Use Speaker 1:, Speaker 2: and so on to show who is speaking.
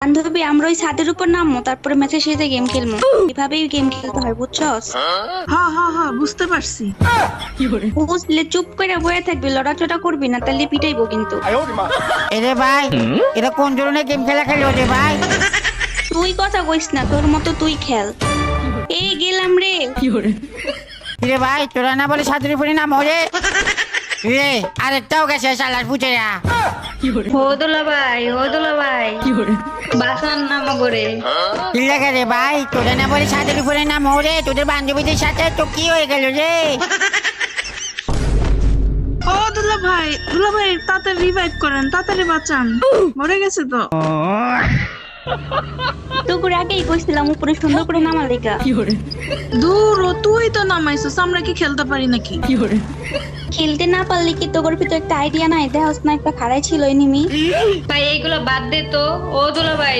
Speaker 1: বান্ধবী আমরা ওই ছাদের উপর নামবো, তারপরে ম্যাচে শেষে গেম খেলবো। এভাবেই গেম খেলতে হয়, বুঝছস?
Speaker 2: হ্যাঁ হ্যাঁ হ্যাঁ বুঝতে পারছি।
Speaker 1: বুঝলে চুপ করে বয়ে থাকবি, লড়াচড়া করবি না, তাহলে পিটাইবো কিন্তু।
Speaker 3: এরে ভাই, এটা কোন ধরনের গেম খেলা খেলো রে ভাই?
Speaker 1: তুই কথা কইস না, তোর মতো তুই খেল। এই গেলাম রে।
Speaker 3: রে ভাই, তোরা না বলে ছাদের উপরে নাম রে। রে আরেকটাও গেছে শালার পুচেরা।
Speaker 1: হোদুলা ভাই বাসার নাম করে।
Speaker 3: কি লাগে রে ভাই, তোরা না বলে ছাদের উপরে নাম রে, তোদের বান্ধবীদের সাথে তো কি হয়ে গেল রে?
Speaker 2: ও দুলা ভাই তাড়াতাড়ি রিভাইভ করেন, তাড়াতাড়ি বাঁচান, মরে গেছে তো।
Speaker 1: তোকে আগেই কইছিলাম উপরে সুন্দর করে নামা লেখা।
Speaker 2: দূর ও তুই তো নামাইছিস, আমরা কি খেলতে পারি নাকি?
Speaker 1: খেলতে না পারলে কি তোর ভিতরে একটা আইডিয়া নাই? দেহস না একটা খাড়াই ছিল এনিমি।
Speaker 4: ভাই এইগুলো বাদ দে তো। ও দুলা ভাই